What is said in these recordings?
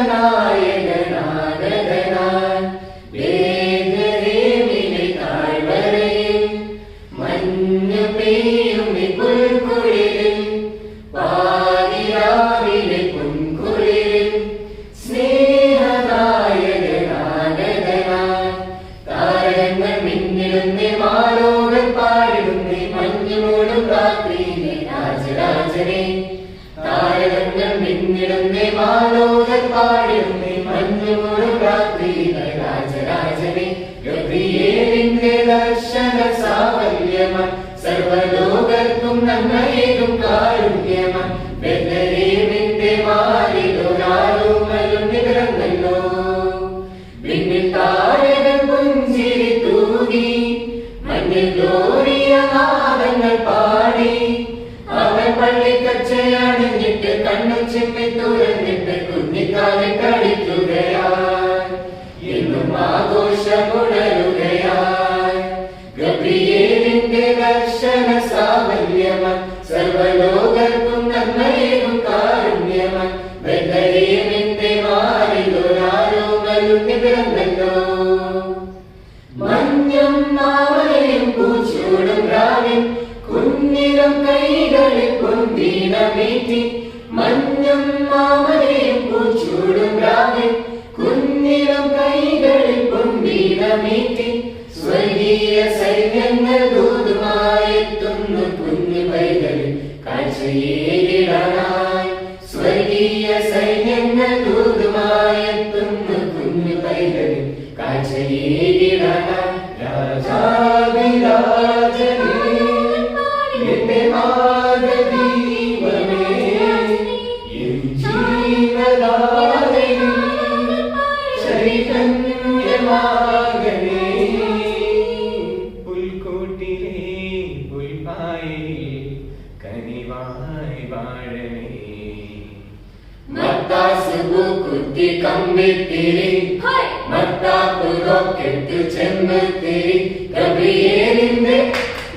സ്നേഹനായകനാഗതനാൻ വേദനേമിലെ താഴ്വരയിൽ മഞ്ഞു പെയ്യും പുൽക്കുളിരിൽ പാതിരാവിലെ പൊൻകുളിരിൽ സ്നേഹനായകനാഗതനാൻ താരങ്ങൾ മിന്നിടുന്നേ മാലോകർ പാടുന്നേ മഞ്ഞുമൂടും രാത്രിയിലെ രാജരാജനെ താരങ്ങൾ മിന്നിടുന്നേ മാലോകർ പാടുന്നേ മഞ്ഞുമൂടും രാത്രിയിലെ രാജരാജനെ ഗബ്രിയേലിന്റെ ദർശന സാഫല്യമാ സർവലോകർക്കും നന്മയേകും കാരുണ്യമാ ബെത്ലഹേമിന്റെ വാലിലൊരാലോമലും നിറഞ്ഞല്ലോ വിണ്ണിൽ താരകൾ പുഞ്ചിരി തൂകി മഞ്ഞിൽ ഗ്ലോറിയ നാദങ്ങൾ പാടി അവൻ പള്ളിക്കച്ചയണിഞ്ഞിട്ട് കണ്ണു ചിമ്മി തുറന്നിട്ട് കുഞ്ഞിക്കാലിൽ കളിക്കുകയായി എന്നും ആഘോഷമുണരുകയായി ഗബ്രിയേലിന്റെ ദർശന സാഫല്യമാ സർവലോകർക്കും നന്മയേകും കാരുണ്യമാ ബെത്ലഹേമിന്റെ വാലിലൊരാലോമലും നിറഞ്ഞല്ലോ മഞ്ഞും മാമലയും പൂച്ചൂടും രാവിൽ കുഞ്ഞിരം കൈകളിൽ പൊന്തീനമേറ്റി മഞ്ഞും മാമലയും പൂച്ചൂടും രാവിൽ കുഞ്ഞിരം കൈകളിൽ പൊന്തീനമേറ്റി സ്വർഗീയ സൈന്യങ്ങൾ ദൂതുമായെത്തുന്നു കുഞ്ഞു പൈകളിൽ കാഴ്ചയേകിടാനായി സ്വർഗീയ സൈന്യങ്ങൾ ദൂതുമായെത്തുന്നു കുഞ്ഞു പൈകളിൽ കാഴ്ചയേകിടാനായി രാജാവിരാജനേ എന്റെ മാർഗ്ഗദീപമേ എൻ ജീവദായകനേ ചൈതന്യമാർഗ്ഗമേ പുൽക്കൂട്ടിലെ പുൽപ്പായയിൽ കനിവായി വാഴണേ മത്താസ് പൂക്കുത്തി കമ്പിത്തിരി മത്താപ്പ് റോക്കറ്റ് ചെമ്പത്തിരി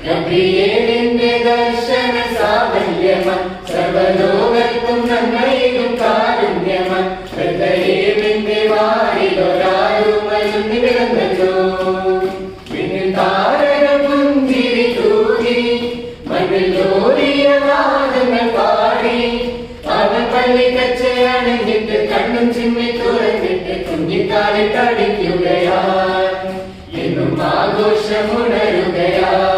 ഗബ്രിയേലിന്റെ ദർശന സാഫല്യമാ സർവലോകർക്കും നന്മയേകും കാരുണ്യമാ ബെത്ലഹേമിന്റെ വാലിലൊരാലോമലും നിറഞ്ഞല്ലോ വിണ്ണിൽ താരകൾ പുഞ്ചിരി തൂകി മണ്ണിൽ ഗ്ലോറിയ നാദങ്ങൾ പാടി അവൻ പള്ളിക്കച്ചയണിഞ്ഞിട്ട് കണ്ണും ചിമ്മി തുറന്നിട്ട് കുഞ്ഞിക്കാലിൽ കളിക്കുകയായി എന്നും ആഘോഷമുണരുകയായി